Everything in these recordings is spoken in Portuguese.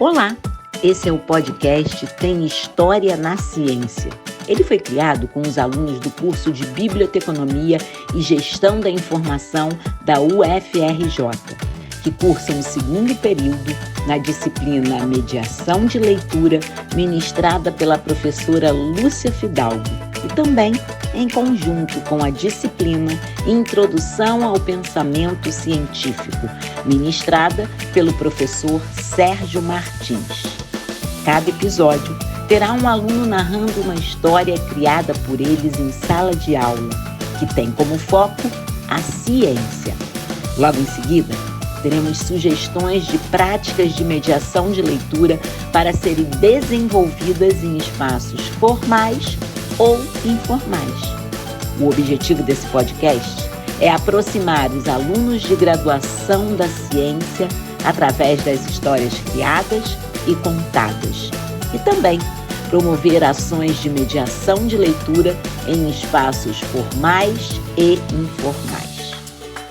Olá, esse é o podcast Tem História na Ciência. Ele foi criado com os alunos do curso de Biblioteconomia e Gestão da Informação da UFRJ, que cursam o segundo período na disciplina Mediação de Leitura, ministrada pela professora Lúcia Fidalgo, e também em conjunto com a disciplina Introdução ao Pensamento Científico, ministrada pelo professor Sérgio Martins. Cada episódio terá um aluno narrando uma história criada por eles em sala de aula, que tem como foco a ciência. Logo em seguida, teremos sugestões de práticas de mediação de leitura para serem desenvolvidas em espaços formais ou informais. O objetivo desse podcast é aproximar os alunos de graduação da ciência através das histórias criadas e contadas, e também promover ações de mediação de leitura em espaços formais e informais.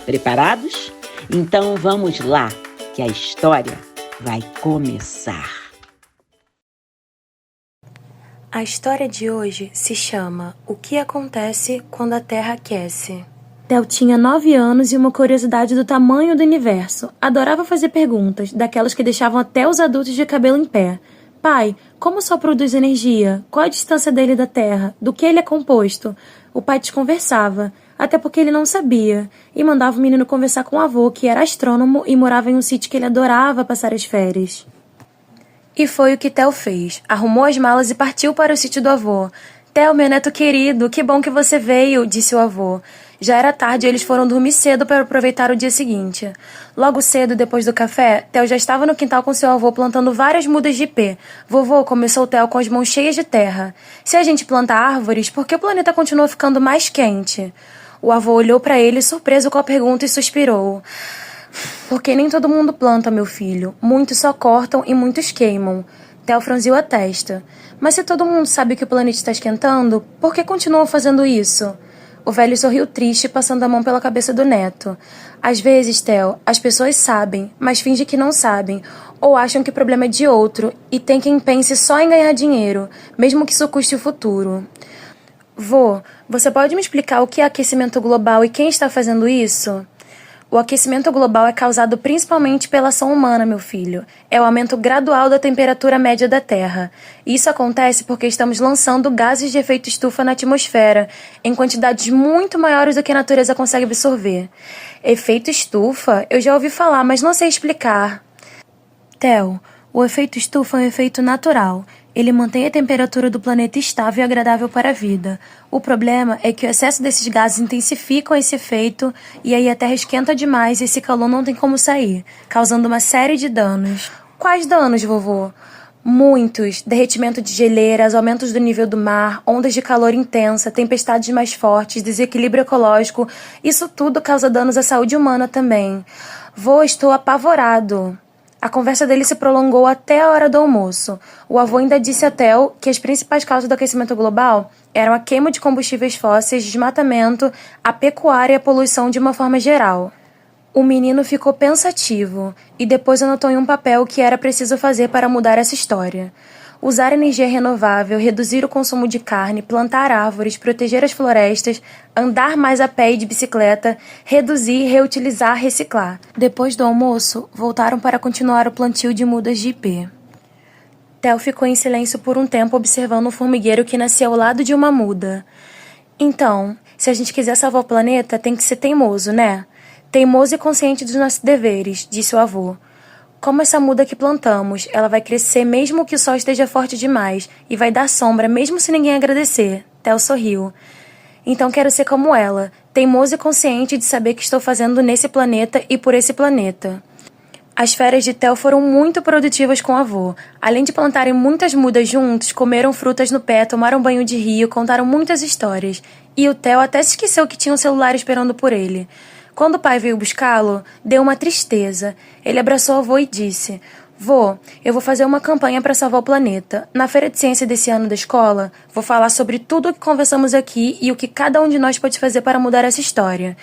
Preparados? Então vamos lá, que a história vai começar. A história de hoje se chama O que acontece quando a Terra aquece. Theo tinha 9 anos e uma curiosidade do tamanho do universo. Adorava fazer perguntas, daquelas que deixavam até os adultos de cabelo em pé. Pai, como o Sol produz energia? Qual a distância dele da Terra? Do que ele é composto? O pai desconversava, até porque ele não sabia, e mandava o menino conversar com o avô, que era astrônomo e morava em um sítio que ele adorava passar as férias. E foi o que Theo fez. Arrumou as malas e partiu para o sítio do avô. Theo, meu neto querido, que bom que você veio, disse o avô. Já era tarde e eles foram dormir cedo para aproveitar o dia seguinte. Logo cedo, depois do café, Theo já estava no quintal com seu avô plantando várias mudas de ipê. Vovô, começou Theo com as mãos cheias de terra. Se a gente plantar árvores, por que o planeta continua ficando mais quente? O avô olhou para ele, surpreso com a pergunta, e suspirou. Porque nem todo mundo planta, meu filho. Muitos só cortam e muitos queimam. Theo franziu a testa. Mas se todo mundo sabe que o planeta está esquentando, por que continuam fazendo isso? O velho sorriu triste, passando a mão pela cabeça do neto. Às vezes, Theo, as pessoas sabem, mas fingem que não sabem, ou acham que o problema é de outro, e tem quem pense só em ganhar dinheiro, mesmo que isso custe o futuro. Vô, você pode me explicar o que é aquecimento global e quem está fazendo isso? O aquecimento global é causado principalmente pela ação humana, meu filho. É o aumento gradual da temperatura média da Terra. Isso acontece porque estamos lançando gases de efeito estufa na atmosfera, em quantidades muito maiores do que a natureza consegue absorver. Efeito estufa? Eu já ouvi falar, mas não sei explicar. Theo, o efeito estufa é um efeito natural. Ele mantém a temperatura do planeta estável e agradável para a vida. O problema é que o excesso desses gases intensificam esse efeito e aí a Terra esquenta demais e esse calor não tem como sair, causando uma série de danos. Quais danos, vovô? Muitos. Derretimento de geleiras, aumentos do nível do mar, ondas de calor intensa, tempestades mais fortes, desequilíbrio ecológico. Isso tudo causa danos à saúde humana também. Vô, estou apavorado. A conversa dele se prolongou até a hora do almoço. O avô ainda disse a Theo que as principais causas do aquecimento global eram a queima de combustíveis fósseis, desmatamento, a pecuária e a poluição de uma forma geral. O menino ficou pensativo e depois anotou em um papel o que era preciso fazer para mudar essa história. Usar energia renovável, reduzir o consumo de carne, plantar árvores, proteger as florestas, andar mais a pé e de bicicleta, reduzir, reutilizar, reciclar. Depois do almoço, voltaram para continuar o plantio de mudas de ipê. Theo ficou em silêncio por um tempo observando um formigueiro que nascia ao lado de uma muda. Então, se a gente quiser salvar o planeta, tem que ser teimoso, né? Teimoso e consciente dos nossos deveres, disse o avô. Como essa muda que plantamos, ela vai crescer mesmo que o sol esteja forte demais e vai dar sombra mesmo se ninguém agradecer. Theo sorriu. Então quero ser como ela, teimoso e consciente de saber que estou fazendo nesse planeta e por esse planeta. As férias de Theo foram muito produtivas com o avô. Além de plantarem muitas mudas juntos, comeram frutas no pé, tomaram banho de rio, contaram muitas histórias. E o Theo até se esqueceu que tinha um celular esperando por ele. Quando o pai veio buscá-lo, deu uma tristeza. Ele abraçou o avô e disse: Vô, eu vou fazer uma campanha para salvar o planeta. Na feira de ciência desse ano da escola, vou falar sobre tudo o que conversamos aqui e o que cada um de nós pode fazer para mudar essa história.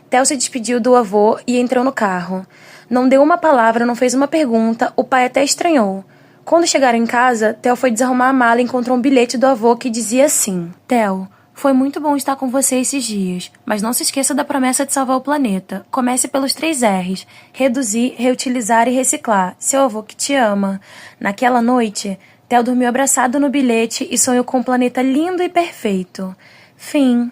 Theo se despediu do avô e entrou no carro. Não deu uma palavra, não fez uma pergunta, o pai até estranhou. Quando chegaram em casa, Theo foi desarrumar a mala e encontrou um bilhete do avô que dizia assim: Theo, foi muito bom estar com você esses dias, mas não se esqueça da promessa de salvar o planeta. Comece pelos 3 R's: reduzir, reutilizar e reciclar. Seu avô que te ama. Naquela noite, Theo dormiu abraçado no bilhete e sonhou com um planeta lindo e perfeito. Fim.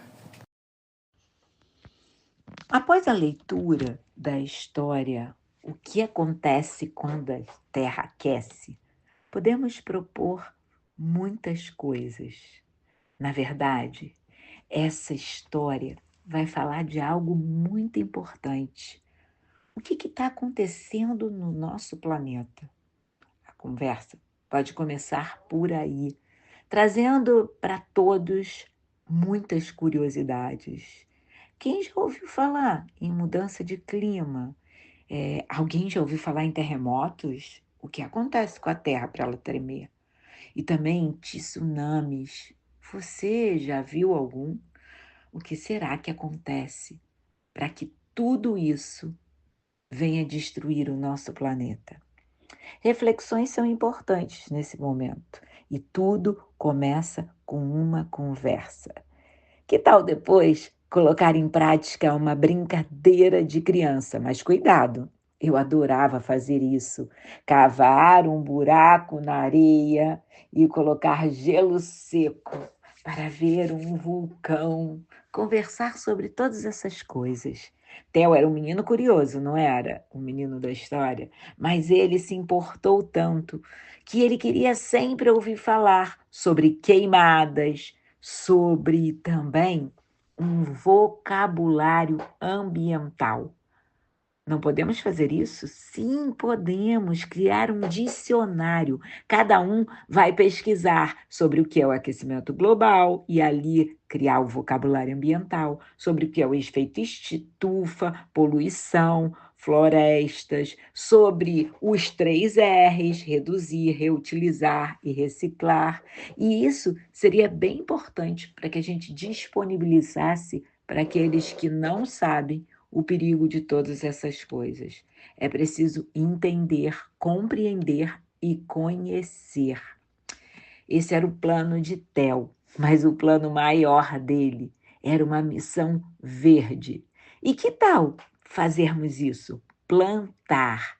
Após a leitura da história O que acontece quando a Terra aquece, podemos propor muitas coisas. Na verdade, essa história vai falar de algo muito importante. O que está acontecendo no nosso planeta? A conversa pode começar por aí, trazendo para todos muitas curiosidades. Quem já ouviu falar em mudança de clima? Alguém já ouviu falar em terremotos? O que acontece com a Terra para ela tremer? E também tsunamis. Você já viu algum? O que será que acontece para que tudo isso venha destruir o nosso planeta? Reflexões são importantes nesse momento e tudo começa com uma conversa. Que tal depois colocar em prática uma brincadeira de criança? Mas cuidado, eu adorava fazer isso. Cavar um buraco na areia e colocar gelo seco para ver um vulcão. Conversar sobre todas essas coisas. Theo era um menino curioso, não era? O menino da história. Mas ele se importou tanto que ele queria sempre ouvir falar sobre queimadas, sobre também um vocabulário ambiental. Não podemos fazer isso? Sim, podemos criar um dicionário. Cada um vai pesquisar sobre o que é o aquecimento global e ali criar o vocabulário ambiental, sobre o que é o efeito estufa, poluição, florestas, sobre os 3 R's, reduzir, reutilizar e reciclar. E isso seria bem importante para que a gente disponibilizasse para aqueles que não sabem o perigo de todas essas coisas. É preciso entender, compreender e conhecer. Esse era o plano de Theo, mas o plano maior dele era uma missão verde. E que tal fazermos isso? Plantar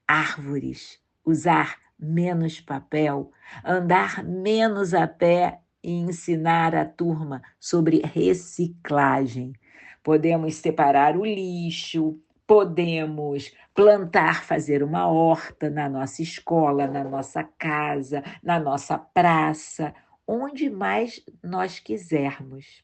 árvores, usar menos papel, andar menos a pé e ensinar a turma sobre reciclagem. Podemos separar o lixo, podemos plantar, fazer uma horta na nossa escola, na nossa casa, na nossa praça, onde mais nós quisermos.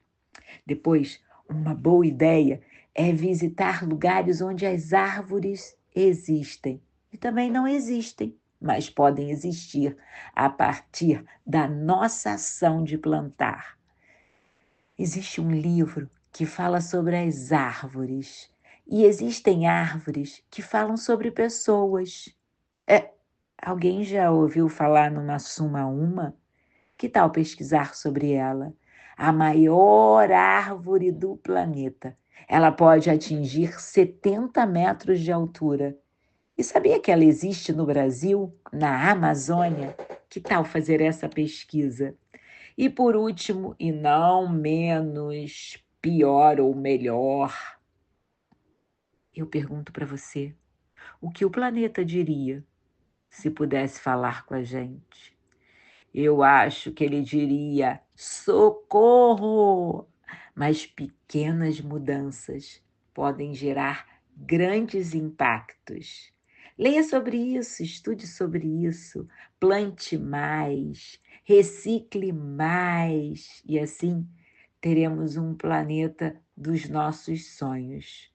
Depois, uma boa ideia é visitar lugares onde as árvores existem e também não existem, mas podem existir a partir da nossa ação de plantar. Existe um livro que fala sobre as árvores e existem árvores que falam sobre pessoas. Alguém já ouviu falar numa Suma Uma? Que tal pesquisar sobre ela? A maior árvore do planeta. Ela pode atingir 70 metros de altura. E sabia que ela existe no Brasil, na Amazônia? Que tal fazer essa pesquisa? E por último, e não menos pior ou melhor, eu pergunto para você, o que o planeta diria se pudesse falar com a gente? Eu acho que ele diria: socorro! Mas pequenas mudanças podem gerar grandes impactos. Leia sobre isso, estude sobre isso, plante mais, recicle mais, e assim teremos um planeta dos nossos sonhos.